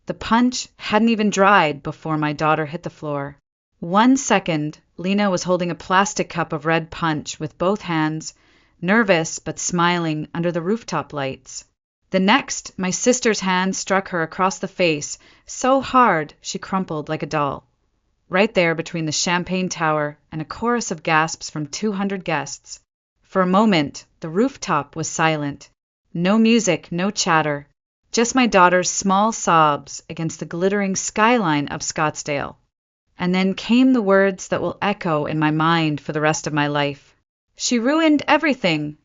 The punch hadn't even dried before my daughter hit the floor. 1 second, Lena was holding a plastic cup of red punch with both hands, nervous but smiling under the rooftop lights. The next, my sister's hand struck her across the face so hard she crumpled like a doll, right there between the champagne tower and a chorus of gasps from 200 guests. For a moment, the rooftop was silent. No music, no chatter, just my daughter's small sobs against the glittering skyline of Scottsdale. And then came the words that will echo in my mind for the rest of my life. "She ruined everything,"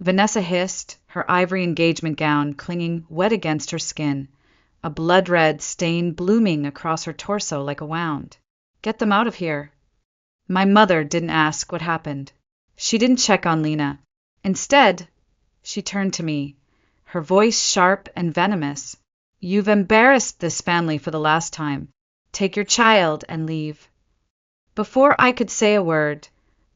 Vanessa hissed, her ivory engagement gown clinging wet against her skin, a blood-red stain blooming across her torso like a wound. "Get them out of here." My mother didn't ask what happened. She didn't check on Lena. Instead, she turned to me, her voice sharp and venomous. "You've embarrassed this family for the last time. Take your child and leave." Before I could say a word,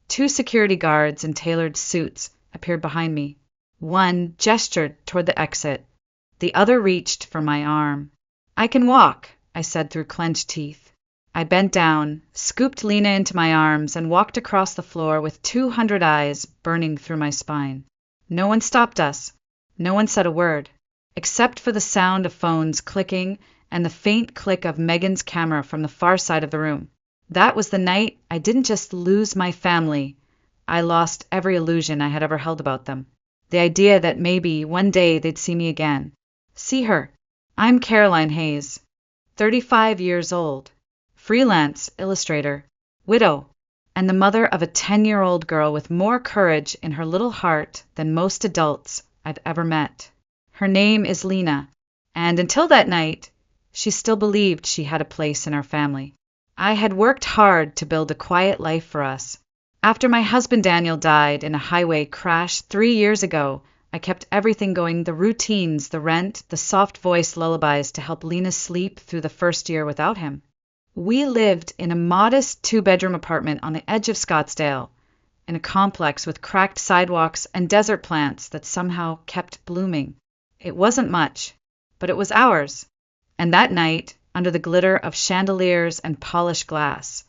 2 security guards in tailored suits appeared behind me. One gestured toward the exit. The other reached for my arm. "I can walk," I said through clenched teeth. I bent down, scooped Lena into my arms, and walked across the floor with 200 eyes burning through my spine. No one stopped us. No one said a word, except for the sound of phones clicking and the faint click of Megan's camera from the far side of the room. That was the night I didn't just lose my family. I lost every illusion I had ever held about them. The idea that maybe one day they'd see me again. See her. I'm Caroline Hayes, 35 years old, freelance illustrator, widow, and the mother of a 10-year-old girl with more courage in her little heart than most adults I've ever met. Her name is Lena, and until that night, she still believed she had a place in our family. I had worked hard to build a quiet life for us. After my husband Daniel died in a highway crash 3 years ago, I kept everything going, the routines, the rent, the soft voice lullabies to help Lena sleep through the first year without him. We lived in a modest 2-bedroom apartment on the edge of Scottsdale, in a complex with cracked sidewalks and desert plants that somehow kept blooming. It wasn't much, but it was ours. And that night, under the glitter of chandeliers and polished glass,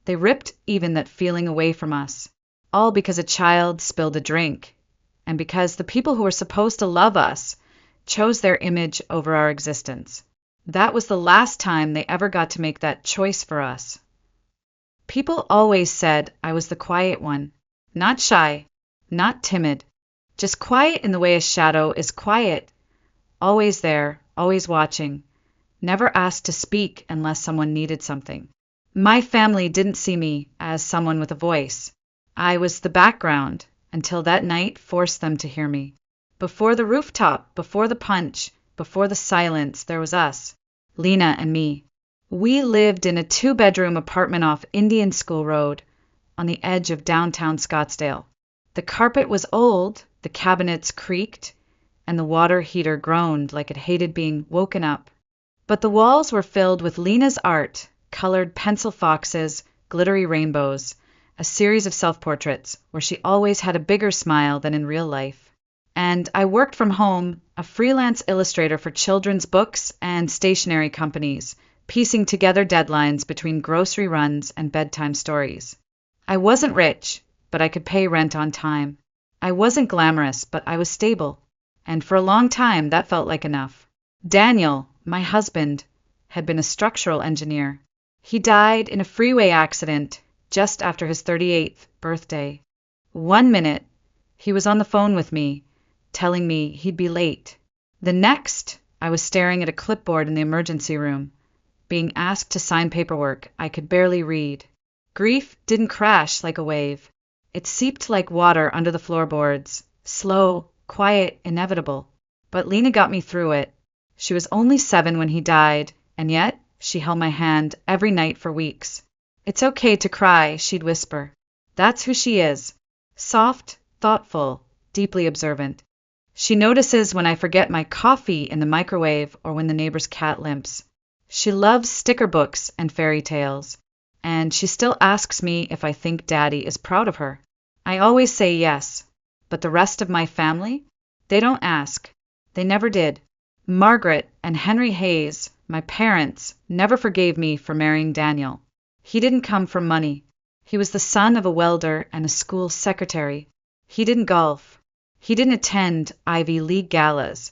they ripped even that feeling away from us, all because a child spilled a drink, and because the people who were supposed to love us chose their image over our existence. That was the last time they ever got to make that choice for us. People always said I was the quiet one, not shy, not timid, just quiet in the way a shadow is quiet, always there, always watching, never asked to speak unless someone needed something. My family didn't see me as someone with a voice. I was the background until that night forced them to hear me. Before the rooftop, before the punch, before the silence, there was us, Lena and me. We lived in a 2-bedroom apartment off Indian School Road on the edge of downtown Scottsdale. The carpet was old, the cabinets creaked, and the water heater groaned like it hated being woken up. But the walls were filled with Lena's art, colored pencil foxes, glittery rainbows, a series of self-portraits where she always had a bigger smile than in real life. And I worked from home, a freelance illustrator for children's books and stationery companies, piecing together deadlines between grocery runs and bedtime stories. I wasn't rich, but I could pay rent on time. I wasn't glamorous, but I was stable. And for a long time, that felt like enough. Daniel, my husband, had been a structural engineer. He died in a freeway accident just after his 38th birthday. 1 minute, he was on the phone with me, telling me he'd be late. The next, I was staring at a clipboard in the emergency room, being asked to sign paperwork I could barely read. Grief didn't crash like a wave. It seeped like water under the floorboards, slow, quiet, inevitable. But Lena got me through it. She was only 7 when he died, and yet she held my hand every night for weeks. "It's okay to cry," she'd whisper. That's who she is. Soft, thoughtful, deeply observant. She notices when I forget my coffee in the microwave or when the neighbor's cat limps. She loves sticker books and fairy tales, and she still asks me if I think Daddy is proud of her. I always say yes, but the rest of my family, they don't ask. They never did. Margaret and Henry Hayes, my parents, never forgave me for marrying Daniel. He didn't come from money. He was the son of a welder and a school secretary. He didn't golf. He didn't attend Ivy League galas.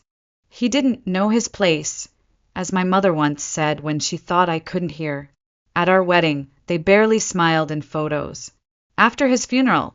He didn't know his place, as my mother once said when she thought I couldn't hear. At our wedding, they barely smiled in photos. After his funeral,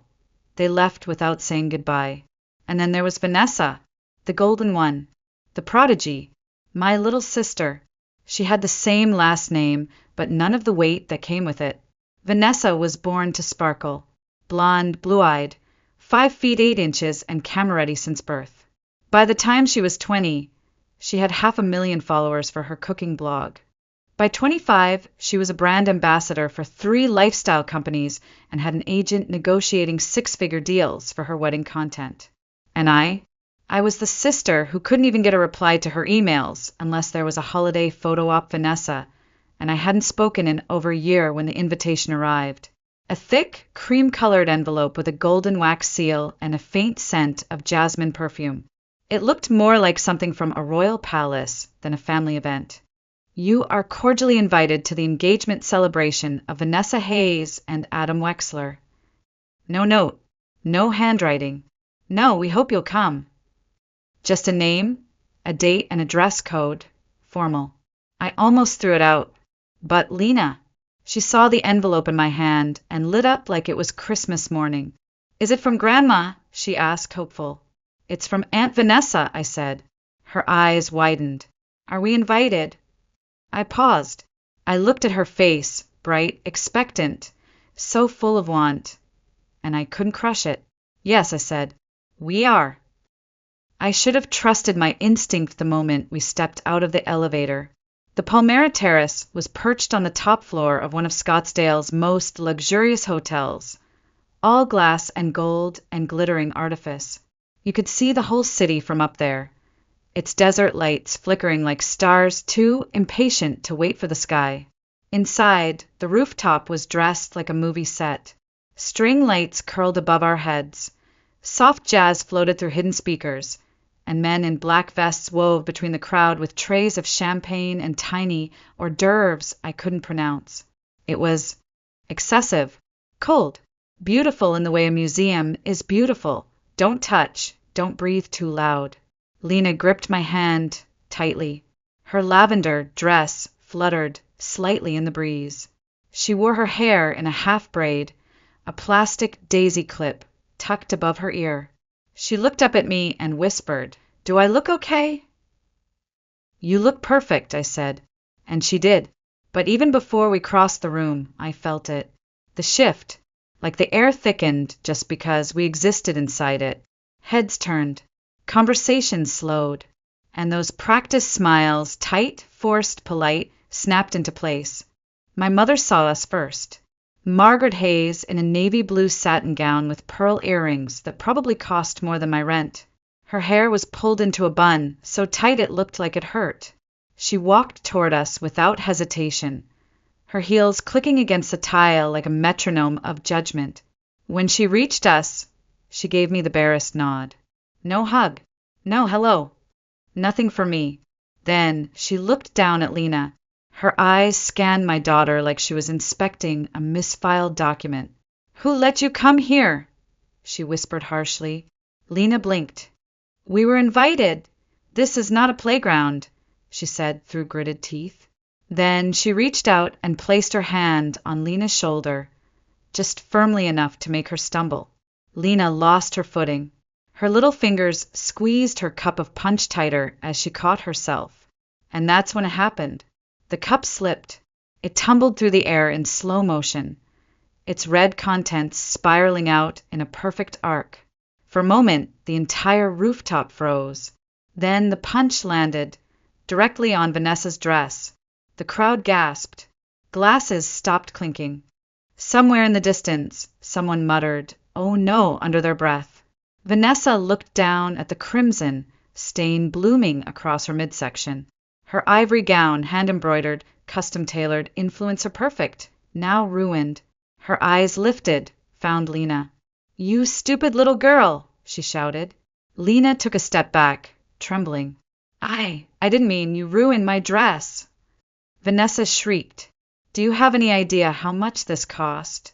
they left without saying goodbye. And then there was Vanessa, the golden one, the prodigy, my little sister. She had the same last name, but none of the weight that came with it. Vanessa was born to sparkle, blonde, blue-eyed, 5 feet 8 inches and camera-ready since birth. By the time she was 20, she had 500,000 followers for her cooking blog. By 25, she was a brand ambassador for 3 lifestyle companies and had an agent negotiating 6-figure deals for her wedding content. And I was the sister who couldn't even get a reply to her emails unless there was a holiday photo op Vanessa, and I hadn't spoken in over a year when the invitation arrived. A thick, cream-colored envelope with a golden wax seal and a faint scent of jasmine perfume. It looked more like something from a royal palace than a family event. You are cordially invited to the engagement celebration of Vanessa Hayes and Adam Wexler. No note, no handwriting. No, we hope you'll come. Just a name, a date, and a dress code. Formal. I almost threw it out. But Lena, she saw the envelope in my hand and lit up like it was Christmas morning. Is it from Grandma? She asked, hopeful. It's from Aunt Vanessa, I said. Her eyes widened. Are we invited? I paused. I looked at her face, bright, expectant, so full of want, and I couldn't crush it. Yes, I said. We are. I should have trusted my instinct the moment we stepped out of the elevator. The Palmera Terrace was perched on the top floor of one of Scottsdale's most luxurious hotels, all glass and gold and glittering artifice. You could see the whole city from up there, its desert lights flickering like stars too impatient to wait for the sky. Inside, the rooftop was dressed like a movie set. String lights curled above our heads. Soft jazz floated through hidden speakers, and men in black vests wove between the crowd with trays of champagne and tiny hors d'oeuvres I couldn't pronounce. It was excessive, cold, beautiful in the way a museum is beautiful. Don't touch, don't breathe too loud. Lena gripped my hand tightly. Her lavender dress fluttered slightly in the breeze. She wore her hair in a half braid, a plastic daisy clip tucked above her ear. She looked up at me and whispered, "Do I look okay?" "You look perfect," I said, and she did. But even before we crossed the room, I felt it. The shift, like the air thickened just because we existed inside it. Heads turned, conversations slowed, and those practiced smiles, tight, forced, polite, snapped into place. My mother saw us first. Margaret Hayes in a navy blue satin gown with pearl earrings that probably cost more than my rent. Her hair was pulled into a bun, so tight it looked like it hurt. She walked toward us without hesitation, her heels clicking against the tile like a metronome of judgment. When she reached us, she gave me the barest nod. No hug, no hello, nothing for me. Then she looked down at Lena. Her eyes scanned my daughter like she was inspecting a misfiled document. "Who let you come here?" she whispered harshly. Lena blinked. "We were invited. This is not a playground," she said through gritted teeth. Then she reached out and placed her hand on Lena's shoulder, just firmly enough to make her stumble. Lena lost her footing. Her little fingers squeezed her cup of punch tighter as she caught herself. And that's when it happened. The cup slipped. It tumbled through the air in slow motion, its red contents spiraling out in a perfect arc. For a moment, the entire rooftop froze. Then the punch landed directly on Vanessa's dress. The crowd gasped. Glasses stopped clinking. Somewhere in the distance, someone muttered, "Oh no," under their breath. Vanessa looked down at the crimson stain blooming across her midsection. Her ivory gown, hand-embroidered, custom-tailored, influencer perfect, now ruined. Her eyes lifted, found Lena. "You stupid little girl," she shouted. Lena took a step back, trembling. I I didn't mean you ruined my dress. Vanessa shrieked. Do you have any idea how much this cost?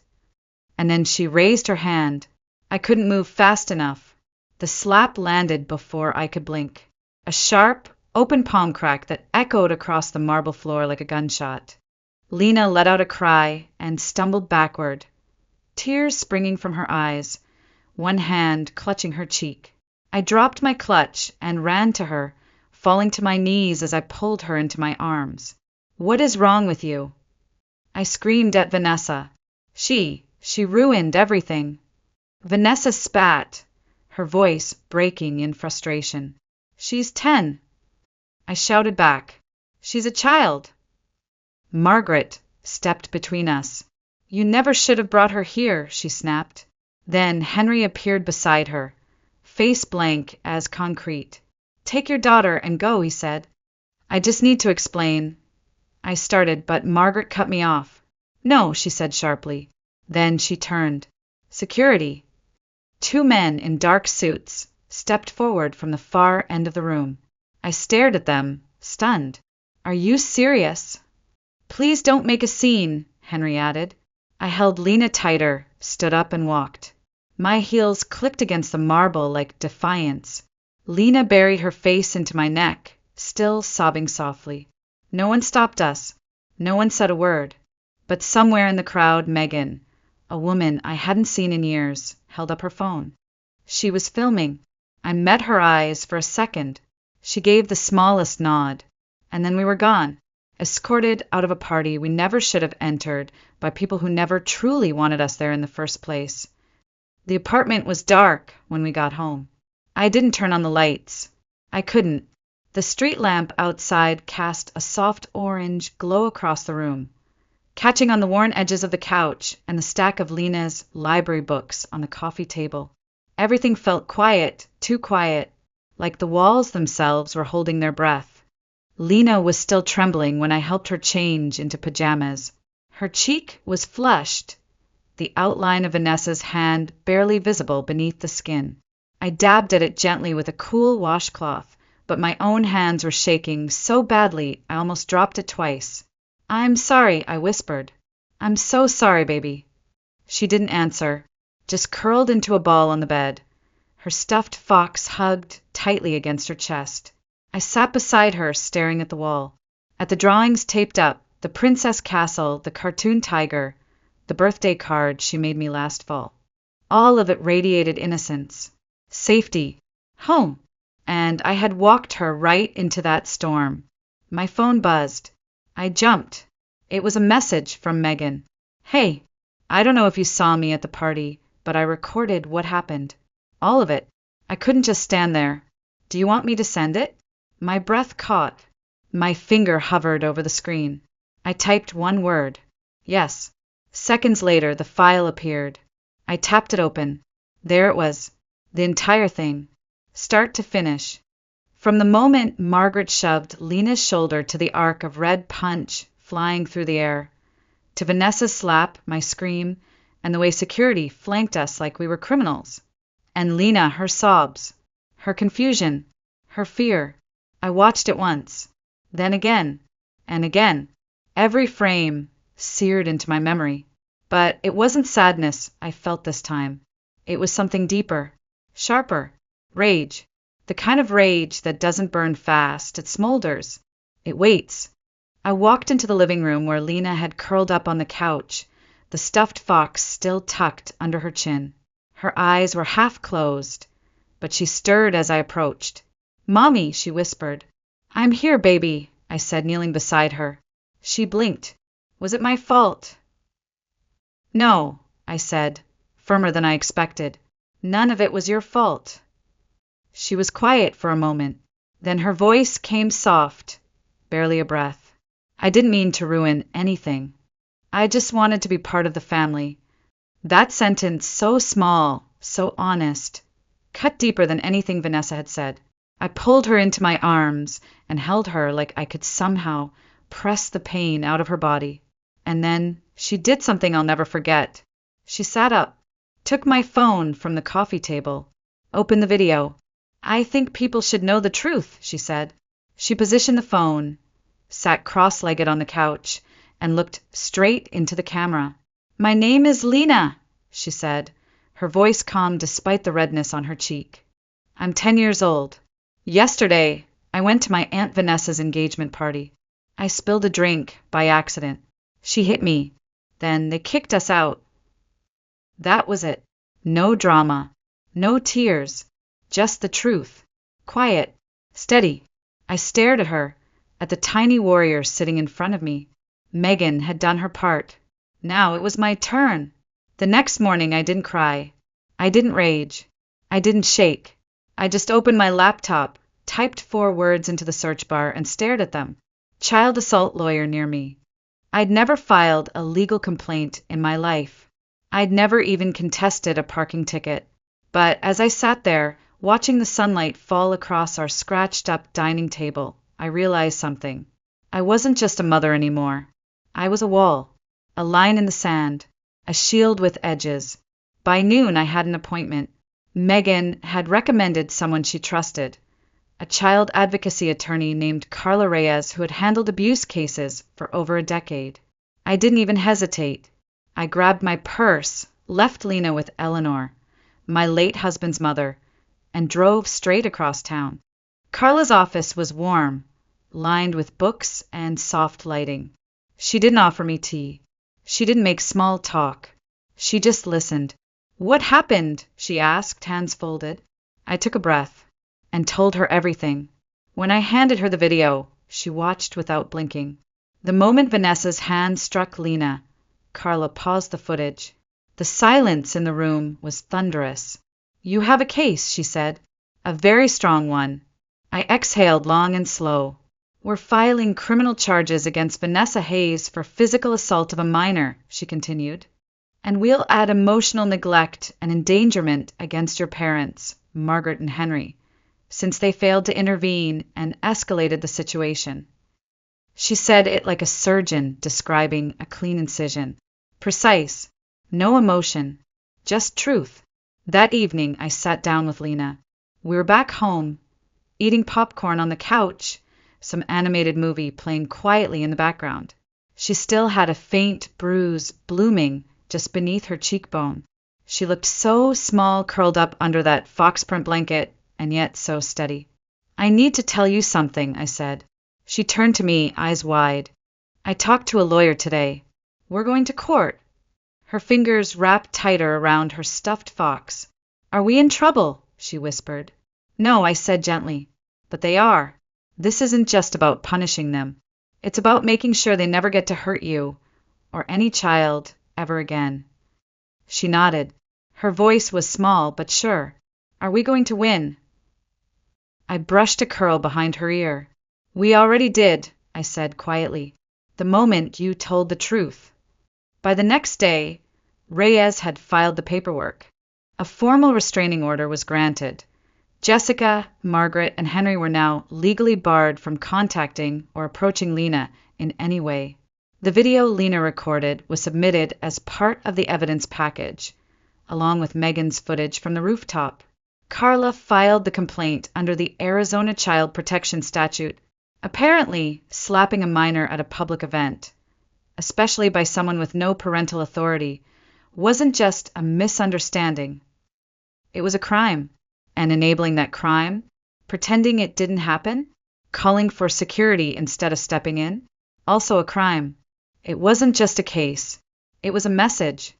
And then she raised her hand. I couldn't move fast enough. The slap landed before I could blink. A sharp, open palm crack that echoed across the marble floor like a gunshot. Lena let out a cry and stumbled backward, tears springing from her eyes, one hand clutching her cheek. I dropped my clutch and ran to her, falling to my knees as I pulled her into my arms. What is wrong with you? I screamed at Vanessa. She ruined everything. Vanessa spat, her voice breaking in frustration. She's 10. I shouted back. She's a child. Margaret stepped between us. You never should have brought her here, she snapped. Then Henry appeared beside her, face blank as concrete. Take your daughter and go, he said. I just need to explain. I started, but Margaret cut me off. No, she said sharply. Then she turned. Security. 2 men in dark suits stepped forward from the far end of the room. I stared at them, stunned. Are you serious? Please don't make a scene, Henry added. I held Lena tighter, stood up and walked. My heels clicked against the marble like defiance. Lena buried her face into my neck, still sobbing softly. No one stopped us. No one said a word. But somewhere in the crowd, Megan, a woman I hadn't seen in years, held up her phone. She was filming. I met her eyes for a second. She gave the smallest nod. And then we were gone, escorted out of a party we never should have entered by people who never truly wanted us there in the first place. The apartment was dark when we got home. I didn't turn on the lights. I couldn't. The street lamp outside cast a soft orange glow across the room, catching on the worn edges of the couch and the stack of Lena's library books on the coffee table. Everything felt quiet, too quiet, like the walls themselves were holding their breath. Lena was still trembling when I helped her change into pajamas. Her cheek was flushed, the outline of Vanessa's hand barely visible beneath the skin. I dabbed at it gently with a cool washcloth, but my own hands were shaking so badly I almost dropped it twice. I'm sorry, I whispered. I'm so sorry, baby. She didn't answer, just curled into a ball on the bed, her stuffed fox hugged tightly against her chest. I sat beside her, staring at the wall. At the drawings taped up, the princess castle, the cartoon tiger, the birthday card she made me last fall. All of it radiated innocence, safety, home. And I had walked her right into that storm. My phone buzzed. I jumped. It was a message from Megan. Hey, I don't know if you saw me at the party, but I recorded what happened. All of it. I couldn't just stand there. Do you want me to send it? My breath caught. My finger hovered over the screen. I typed one word. Yes. Seconds later, the file appeared. I tapped it open. There it was. The entire thing. Start to finish. From the moment Margaret shoved Lena's shoulder to the arc of red punch flying through the air, to Vanessa's slap, my scream, and the way security flanked us like we were criminals. And Lena, her sobs, her confusion, her fear. I watched it once, then again, and again, every frame seared into my memory. But it wasn't sadness I felt this time. It was something deeper, sharper, rage. The kind of rage that doesn't burn fast, it smolders. It waits. I walked into the living room where Lena had curled up on the couch, the stuffed fox still tucked under her chin. Her eyes were half closed, but she stirred as I approached. Mommy, she whispered. I'm here, baby, I said, kneeling beside her. She blinked. Was it my fault? No, I said, firmer than I expected. None of it was your fault. She was quiet for a moment. Then her voice came soft, barely a breath. I didn't mean to ruin anything. I just wanted to be part of the family. That sentence, so small, so honest, cut deeper than anything Vanessa had said. I pulled her into my arms and held her like I could somehow press the pain out of her body. And then she did something I'll never forget. She sat up, took my phone from the coffee table, opened the video. I think people should know the truth, she said. She positioned the phone, sat cross-legged on the couch, and looked straight into the camera. "My name is Lena," she said, her voice calm despite the redness on her cheek. "I'm 10 years old. Yesterday, I went to my Aunt Vanessa's engagement party. I spilled a drink by accident. She hit me. Then they kicked us out. That was it. No drama. No tears. Just the truth. Quiet. Steady." I stared at her, at the tiny warrior sitting in front of me. Megan had done her part. Now it was my turn. The next morning I didn't cry. I didn't rage. I didn't shake. I just opened my laptop, typed 4 words into the search bar, and stared at them. Child assault lawyer near me. I'd never filed a legal complaint in my life. I'd never even contested a parking ticket. But as I sat there, watching the sunlight fall across our scratched-up dining table, I realized something. I wasn't just a mother anymore. I was a wall, a line in the sand, a shield with edges. By noon, I had an appointment. Megan had recommended someone she trusted, a child advocacy attorney named Carla Reyes who had handled abuse cases for over a decade. I didn't even hesitate. I grabbed my purse, left Lena with Eleanor, my late husband's mother, and drove straight across town. Carla's office was warm, lined with books and soft lighting. She didn't offer me tea. She didn't make small talk. She just listened. "What happened?" she asked, hands folded. I took a breath and told her everything. When I handed her the video, she watched without blinking. The moment Vanessa's hand struck Lena, Carla paused the footage. The silence in the room was thunderous. "You have a case," she said. "A very strong one." I exhaled long and slow. "We're filing criminal charges against Vanessa Hayes for physical assault of a minor," she continued. "And we'll add emotional neglect and endangerment against your parents, Margaret and Henry, since they failed to intervene and escalated the situation." She said it like a surgeon describing a clean incision. Precise. No emotion. Just truth. That evening, I sat down with Lena. We were back home, eating popcorn on the couch, some animated movie playing quietly in the background. She still had a faint bruise blooming just beneath her cheekbone. She looked so small curled up under that fox print blanket, and yet so steady. "I need to tell you something," I said. She turned to me, eyes wide. "I talked to a lawyer today. We're going to court." Her fingers wrapped tighter around her stuffed fox. "Are we in trouble?" she whispered. "No," I said gently. "But they are. This isn't just about punishing them. It's about making sure they never get to hurt you, or any child, ever again." She nodded. Her voice was small but sure. "Are we going to win?" I brushed a curl behind her ear. "We already did," I said quietly, "the moment you told the truth." By the next day, Reyes had filed the paperwork. A formal restraining order was granted. Jessica, Margaret, and Henry were now legally barred from contacting or approaching Lena in any way. The video Lena recorded was submitted as part of the evidence package, along with Megan's footage from the rooftop. Carla filed the complaint under the Arizona Child Protection Statute, apparently slapping a minor at a public event, especially by someone with no parental authority, wasn't just a misunderstanding. It was a crime, and enabling that crime, pretending it didn't happen, calling for security instead of stepping in, also a crime. It wasn't just a case. It was a message.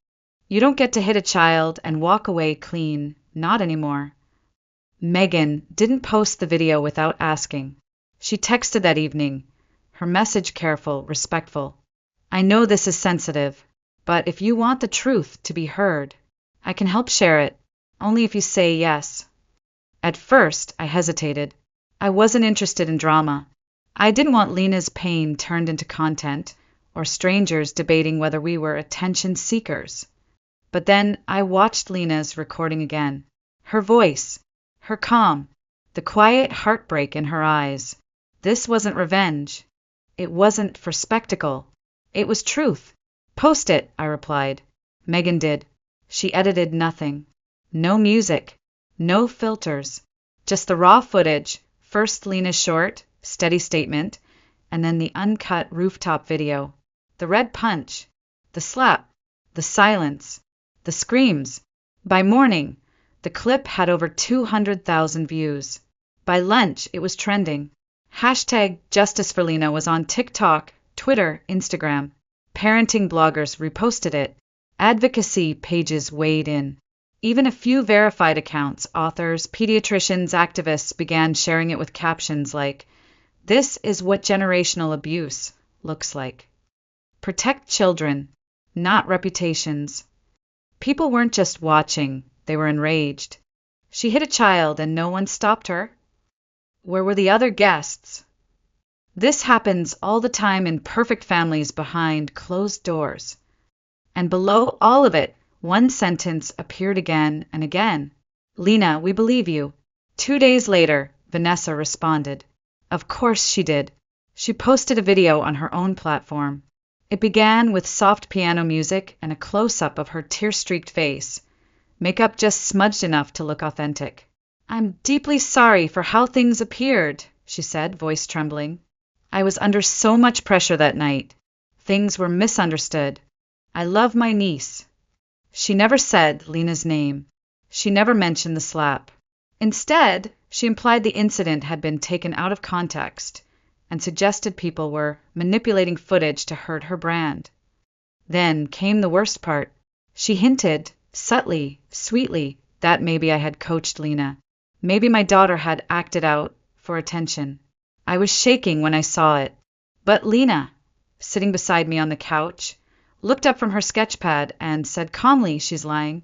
You don't get to hit a child and walk away clean, not anymore. Megan didn't post the video without asking. She texted that evening, her message careful, respectful. "I know this is sensitive, but if you want the truth to be heard, I can help share it, only if you say yes." At first, I hesitated. I wasn't interested in drama. I didn't want Lena's pain turned into content, or strangers debating whether we were attention seekers. But then I watched Lena's recording again. Her voice, her calm, the quiet heartbreak in her eyes. This wasn't revenge. It wasn't for spectacle. It was truth. "Post it," I replied. Megan did. She edited nothing. No music. No filters. Just the raw footage, first Lena's short, steady statement, and then the uncut rooftop video. The red punch, the slap, the silence, the screams. By morning, the clip had over 200,000 views. By lunch, it was trending. Hashtag Justice for Lena was on TikTok, Twitter, Instagram. Parenting bloggers reposted it. Advocacy pages weighed in. Even a few verified accounts, authors, pediatricians, activists began sharing it with captions like, "This is what generational abuse looks like." Protect children, not reputations. People weren't just watching, they were enraged. She hit a child and no one stopped her. Where were the other guests? This happens all the time in perfect families behind closed doors. And below all of it, one sentence appeared again and again. "Lena, we believe you." 2 days later, Vanessa responded. Of course she did. She posted a video on her own platform. It began with soft piano music and a close-up of her tear-streaked face, makeup just smudged enough to look authentic. "I'm deeply sorry for how things appeared," she said, voice trembling. "I was under so much pressure that night. Things were misunderstood. I love my niece." She never said Lena's name. She never mentioned the slap. Instead, she implied the incident had been taken out of context and suggested people were manipulating footage to hurt her brand. Then came the worst part. She hinted, subtly, sweetly, that maybe I had coached Lena. Maybe my daughter had acted out for attention. I was shaking when I saw it. But Lena, sitting beside me on the couch, looked up from her sketchpad and said calmly she's lying.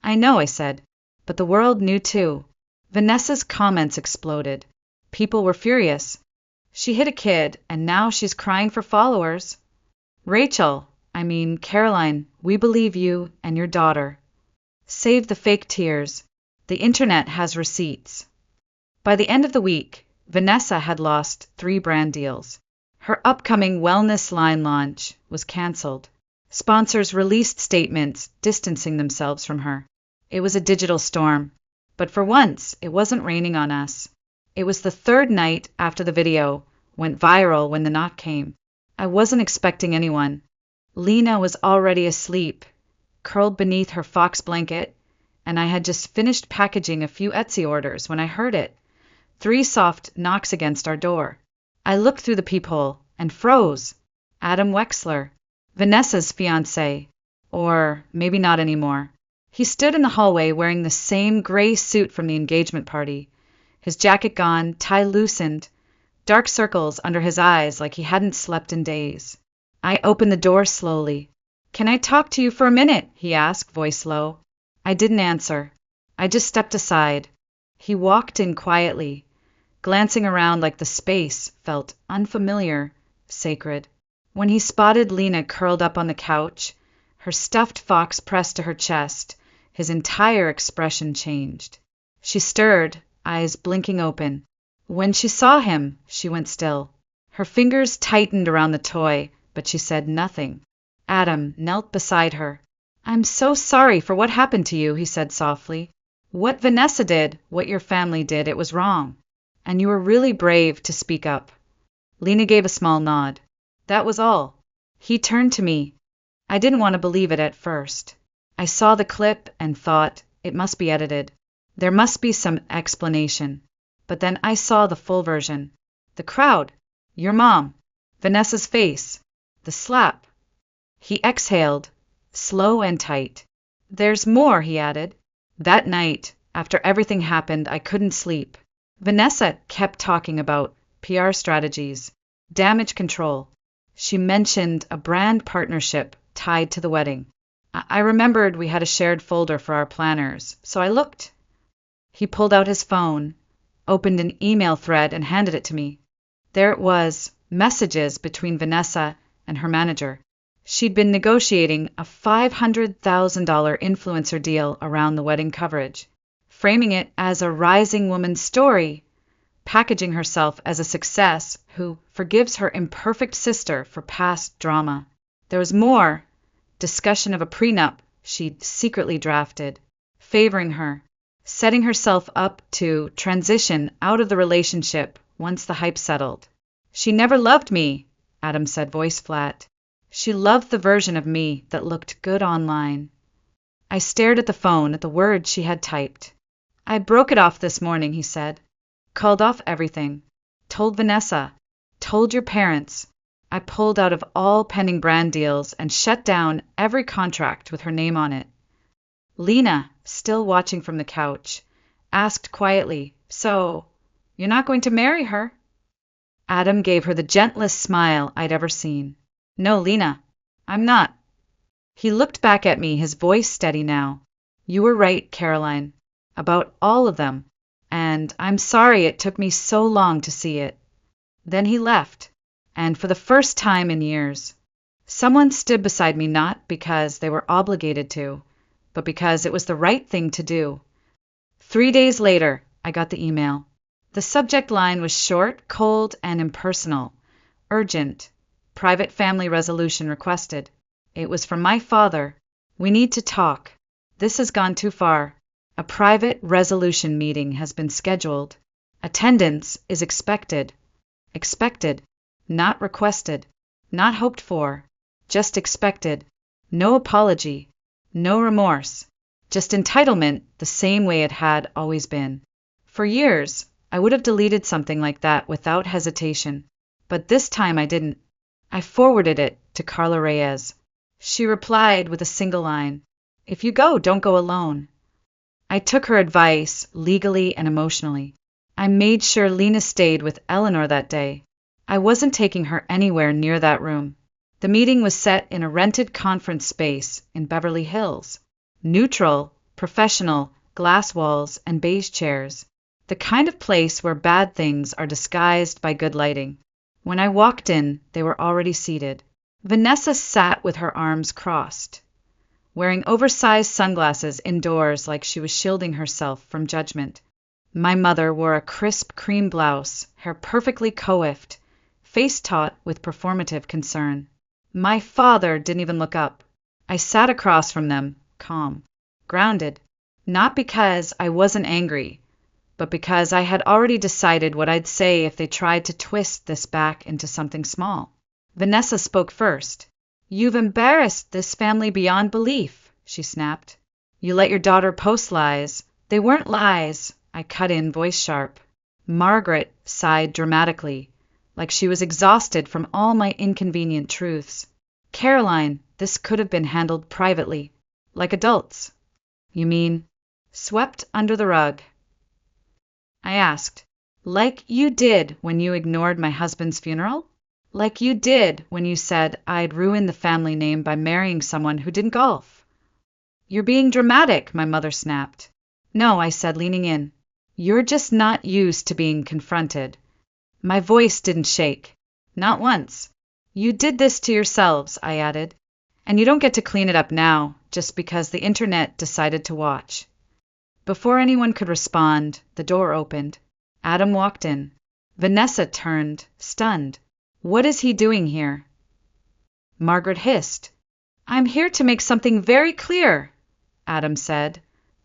"I know," I said, but the world knew too. Vanessa's comments exploded. People were furious. She hit a kid, and now she's crying for followers. Caroline, we believe you and your daughter. Save the fake tears. The internet has receipts. By the end of the week, Vanessa had lost 3 brand deals. Her upcoming wellness line launch was canceled. Sponsors released statements distancing themselves from her. It was a digital storm. But for once, it wasn't raining on us. It was the 3rd night after the video went viral when the knock came. I wasn't expecting anyone. Lena was already asleep, curled beneath her fox blanket, and I had just finished packaging a few Etsy orders when I heard it. 3 soft knocks against our door. I looked through the peephole and froze. Adam Wexler, Vanessa's fiancé, or maybe not anymore. He stood in the hallway wearing the same gray suit from the engagement party. His jacket gone, tie loosened, dark circles under his eyes like he hadn't slept in days. I opened the door slowly. "Can I talk to you for a minute?" he asked, voice low. I didn't answer. I just stepped aside. He walked in quietly, glancing around like the space felt unfamiliar, sacred. When he spotted Lena curled up on the couch, her stuffed fox pressed to her chest, his entire expression changed. She stirred, eyes blinking open. When she saw him, she went still. Her fingers tightened around the toy, but she said nothing. Adam knelt beside her. "I'm so sorry for what happened to you," he said softly. "What Vanessa did, what your family did, it was wrong. And you were really brave to speak up." Lena gave a small nod. That was all. He turned to me. I didn't want to believe it at first. I saw the clip and thought, it must be edited. There must be some explanation. But then I saw the full version. The crowd. Your mom. Vanessa's face. The slap. He exhaled, slow and tight. "There's more," he added. That night, after everything happened, I couldn't sleep. Vanessa kept talking about PR strategies, damage control. She mentioned a brand partnership tied to the wedding. I remembered we had a shared folder for our planners, so I looked. He pulled out his phone, opened an email thread, and handed it to me. There it was, messages between Vanessa and her manager. She'd been negotiating a $500,000 influencer deal around the wedding coverage, framing it as a rising woman's story, packaging herself as a success who forgives her imperfect sister for past drama. There was more, discussion of a prenup she'd secretly drafted, favoring her, setting herself up to transition out of the relationship once the hype settled. She never loved me, Adam said, voice flat. She loved the version of me that looked good online. I stared at the phone, at the words she had typed. I broke it off this morning, he said. Called off everything. Told Vanessa. Told your parents. I pulled out of all pending brand deals and shut down every contract with her name on it. Lena, still watching from the couch, asked quietly, So, you're not going to marry her? Adam gave her the gentlest smile I'd ever seen. No, Lena, I'm not. He looked back at me, his voice steady now. You were right, Caroline, about all of them, and I'm sorry it took me so long to see it. Then he left, and for the first time in years, someone stood beside me not because they were obligated to, but because it was the right thing to do. 3 days later, I got the email. The subject line was short, cold, and impersonal. Urgent. Private family resolution requested. It was from my father. We need to talk. This has gone too far. A private resolution meeting has been scheduled. Attendance is expected. Expected. Not requested. Not hoped for. Just expected. No apology. No remorse. Just entitlement the same way it had always been. For years, I would have deleted something like that without hesitation. But this time I didn't. I forwarded it to Carla Reyes. She replied with a single line, If you go, don't go alone. I took her advice legally and emotionally. I made sure Lena stayed with Eleanor that day. I wasn't taking her anywhere near that room. The meeting was set in a rented conference space in Beverly Hills. Neutral, professional, glass walls and beige chairs. The kind of place where bad things are disguised by good lighting. When I walked in, they were already seated. Vanessa sat with her arms crossed, wearing oversized sunglasses indoors like she was shielding herself from judgment. My mother wore a crisp cream blouse, hair perfectly coiffed, face taut with performative concern. My father didn't even look up. I sat across from them, calm, grounded, not because I wasn't angry, but because I had already decided what I'd say if they tried to twist this back into something small. Vanessa spoke first. You've embarrassed this family beyond belief, she snapped. You let your daughter post lies. They weren't lies, I cut in, voice sharp. Margaret sighed dramatically, like she was exhausted from all my inconvenient truths. Caroline, this could have been handled privately, like adults. You mean, swept under the rug? I asked, like you did when you ignored my husband's funeral? Like you did when you said I'd ruin the family name by marrying someone who didn't golf? You're being dramatic, my mother snapped. No, I said, leaning in. You're just not used to being confronted. My voice didn't shake. Not once. You did this to yourselves, I added. And you don't get to clean it up now, just because the internet decided to watch. Before anyone could respond, the door opened. Adam walked in. Vanessa turned, stunned. What is he doing here? Margaret hissed. I'm here to make something very clear, Adam said,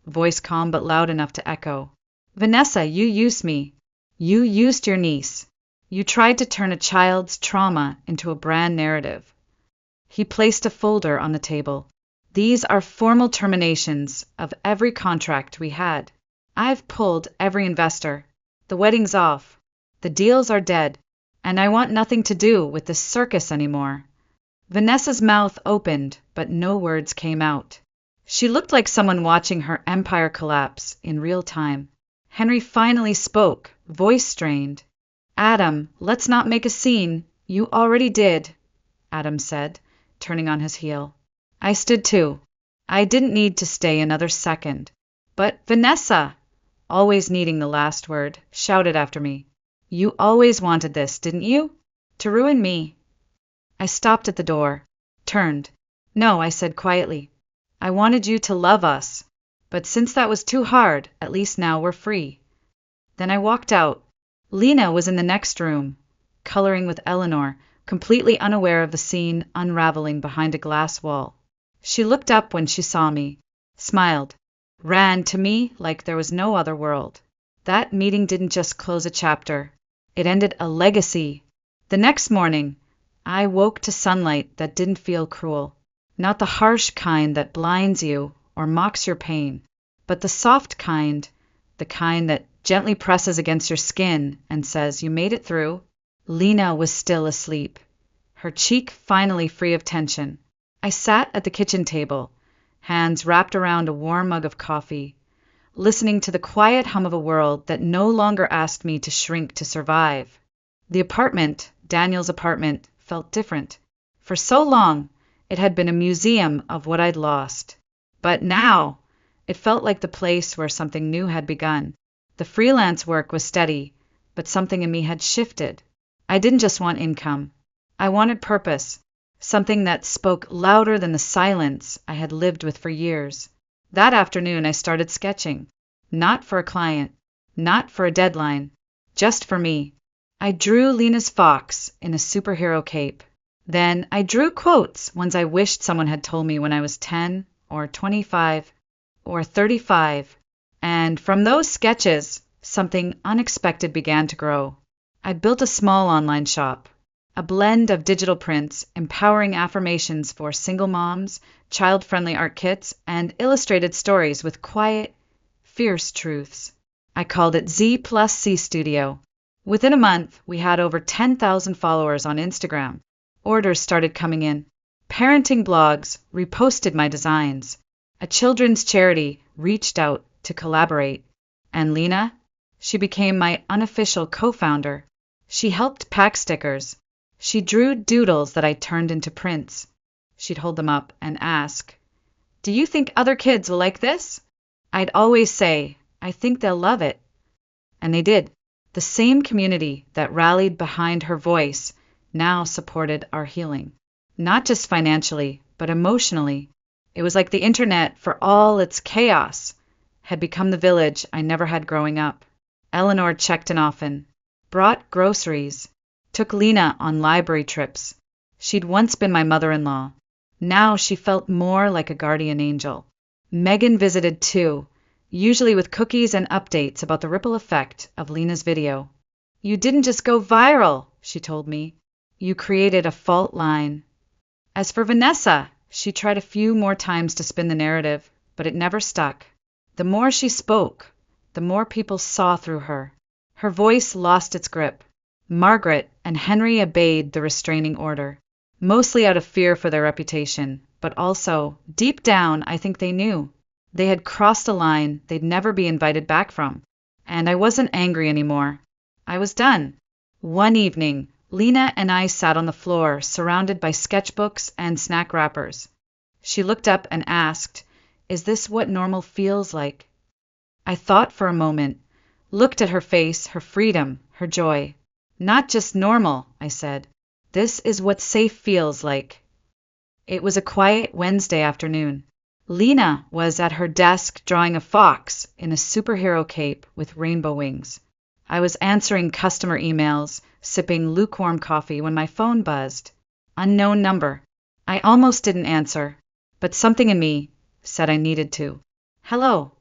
voice calm but loud enough to echo. Vanessa, you used me. You used your niece. You tried to turn a child's trauma into a brand narrative. He placed a folder on the table. These are formal terminations of every contract we had. I've pulled every investor. The wedding's off. The deals are dead. And I want nothing to do with this circus anymore. Vanessa's mouth opened, but no words came out. She looked like someone watching her empire collapse in real time. Henry finally spoke, voice strained. Adam, let's not make a scene. You already did, Adam said, turning on his heel. I stood too. I didn't need to stay another second. But Vanessa, always needing the last word, shouted after me. You always wanted this, didn't you? To ruin me. I stopped at the door, turned. No, I said quietly. I wanted you to love us. But since that was too hard, at least now we're free. Then I walked out. Lena was in the next room, coloring with Eleanor, completely unaware of the scene unraveling behind a glass wall. She looked up when she saw me, smiled, ran to me like there was no other world. That meeting didn't just close a chapter. It ended a legacy. The next morning, I woke to sunlight that didn't feel cruel. Not the harsh kind that blinds you or mocks your pain, but the soft kind, the kind that gently presses against your skin and says, "You made it through." Lena was still asleep, her cheek finally free of tension. I sat at the kitchen table, hands wrapped around a warm mug of coffee, listening to the quiet hum of a world that no longer asked me to shrink to survive. The apartment, Daniel's apartment, felt different. For so long, it had been a museum of what I'd lost. But now, it felt like the place where something new had begun. The freelance work was steady, but something in me had shifted. I didn't just want income. I wanted purpose, something that spoke louder than the silence I had lived with for years. That afternoon, I started sketching. Not for a client, not for a deadline, just for me. I drew Lena's fox in a superhero cape. Then I drew quotes, ones I wished someone had told me when I was 10 or 25 or 35. And from those sketches, something unexpected began to grow. I built a small online shop, a blend of digital prints, empowering affirmations for single moms, child-friendly art kits, and illustrated stories with quiet, fierce truths. I called it Z plus C Studio. Within a month, we had over 10,000 followers on Instagram. Orders started coming in. Parenting blogs reposted my designs. A children's charity reached out to collaborate. And Lena? She became my unofficial co-founder. She helped pack stickers. She drew doodles that I turned into prints. She'd hold them up and ask, "Do you think other kids will like this?" I'd always say, "I think they'll love it." And they did. The same community that rallied behind her voice now supported our healing. Not just financially, but emotionally. It was like the internet, for all its chaos, had become the village I never had growing up. Eleanor checked in often, brought groceries, took Lena on library trips. She'd once been my mother-in-law. Now she felt more like a guardian angel. Megan visited too, usually with cookies and updates about the ripple effect of Lena's video. "You didn't just go viral," she told me. "You created a fault line." As for Vanessa, she tried a few more times to spin the narrative, but it never stuck. The more she spoke, the more people saw through her. Her voice lost its grip. Margaret and Henry obeyed the restraining order, mostly out of fear for their reputation, but also, deep down, I think they knew. They had crossed a line they'd never be invited back from. And I wasn't angry anymore. I was done. One evening, Lena and I sat on the floor, surrounded by sketchbooks and snack wrappers. She looked up and asked, "Is this what normal feels like?" I thought for a moment, looked at her face, her freedom, her joy. "Not just normal," I said. "This is what safe feels like." It was a quiet Wednesday afternoon. Lena was at her desk drawing a fox in a superhero cape with rainbow wings. I was answering customer emails, sipping lukewarm coffee when my phone buzzed. Unknown number. I almost didn't answer, but something in me said I needed to. "Hello,"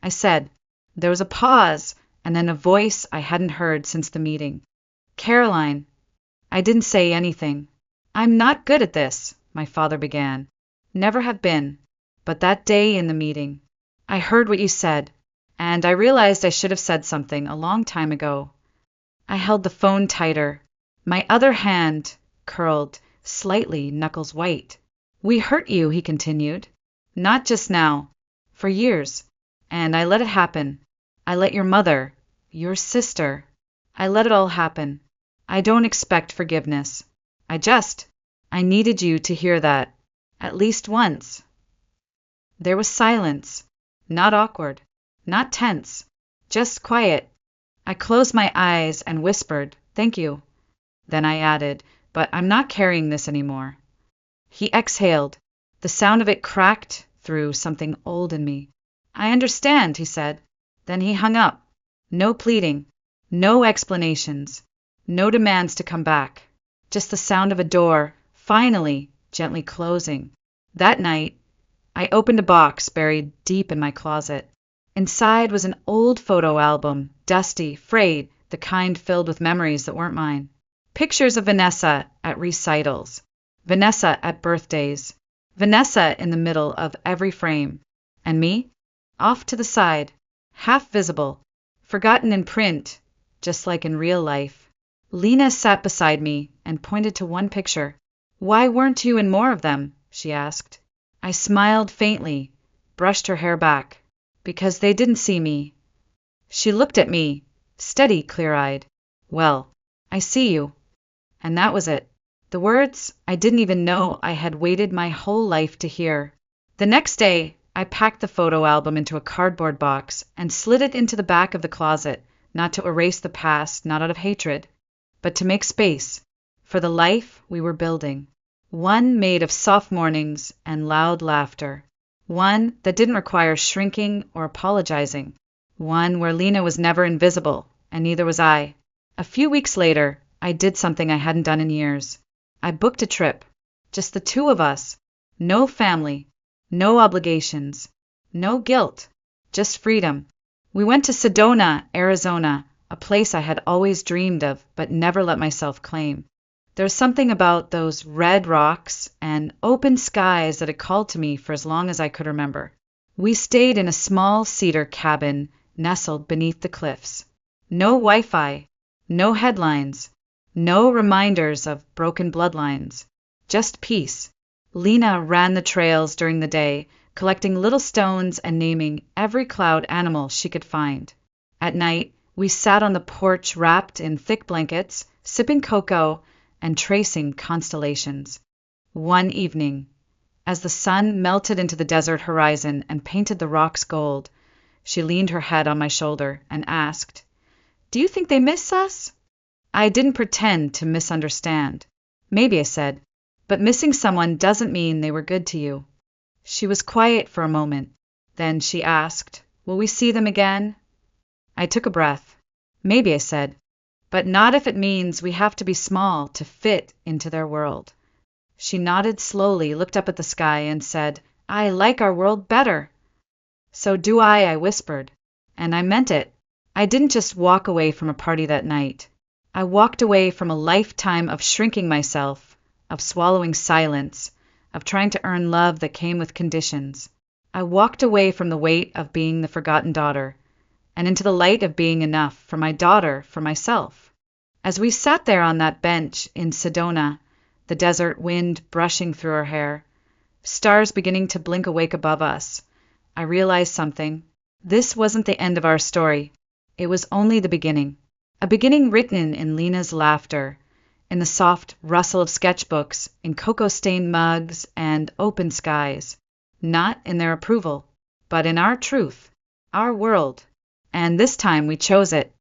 I said. There was a pause, and then a voice I hadn't heard since the meeting. "Caroline." I didn't say anything. "I'm not good at this," my father began. "Never have been. But that day in the meeting, I heard what you said, and I realized I should have said something a long time ago." I held the phone tighter. My other hand curled, slightly, knuckles white. "We hurt you," he continued. "Not just now. For years. And I let it happen. I let your mother, your sister, I let it all happen. I don't expect forgiveness. I needed you to hear that, at least once." There was silence. Not awkward. Not tense. Just quiet. I closed my eyes and whispered, "Thank you." Then I added, "But I'm not carrying this anymore." He exhaled. The sound of it cracked through something old in me. "I understand," he said. Then he hung up. No pleading. No explanations. No demands to come back. Just the sound of a door, finally, gently closing. That night, I opened a box buried deep in my closet. Inside was an old photo album, dusty, frayed, the kind filled with memories that weren't mine. Pictures of Vanessa at recitals, Vanessa at birthdays, Vanessa in the middle of every frame, and me, off to the side, half visible, forgotten in print, just like in real life. Lena sat beside me and pointed to one picture. "Why weren't you in more of them?" she asked. I smiled faintly, brushed her hair back. "Because they didn't see me." She looked at me, steady, clear-eyed. "Well, I see you." And that was it. The words I didn't even know I had waited my whole life to hear. The next day, I packed the photo album into a cardboard box and slid it into the back of the closet, not to erase the past, not out of hatred, but to make space for the life we were building. One made of soft mornings and loud laughter. One that didn't require shrinking or apologizing. One where Lena was never invisible, and neither was I. A few weeks later, I did something I hadn't done in years. I booked a trip. Just the two of us. No family. No obligations. No guilt. Just freedom. We went to Sedona, Arizona, a place I had always dreamed of but never let myself claim. There's something about those red rocks and open skies that had called to me for as long as I could remember. We stayed in a small cedar cabin nestled beneath the cliffs. No Wi-Fi, no headlines, no reminders of broken bloodlines. Just peace. Lena ran the trails during the day, collecting little stones and naming every cloud animal she could find. At night, we sat on the porch wrapped in thick blankets, sipping cocoa and tracing constellations. One evening, as the sun melted into the desert horizon and painted the rocks gold, she leaned her head on my shoulder and asked, "Do you think they miss us?" I didn't pretend to misunderstand. "Maybe," I said, "but missing someone doesn't mean they were good to you." She was quiet for a moment. Then she asked, "Will we see them again?" I took a breath. "Maybe," I said, "but not if it means we have to be small to fit into their world." She nodded slowly, looked up at the sky, and said, "I like our world better." "So do I whispered. And I meant it. I didn't just walk away from a party that night. I walked away from a lifetime of shrinking myself, of swallowing silence, of trying to earn love that came with conditions. I walked away from the weight of being the forgotten daughter, and into the light of being enough for my daughter, for myself. As we sat there on that bench in Sedona, the desert wind brushing through our hair, stars beginning to blink awake above us, I realized something. This wasn't the end of our story. It was only the beginning. A beginning written in Lena's laughter, in the soft rustle of sketchbooks, in cocoa-stained mugs and open skies. Not in their approval, but in our truth, our world. And this time we chose it.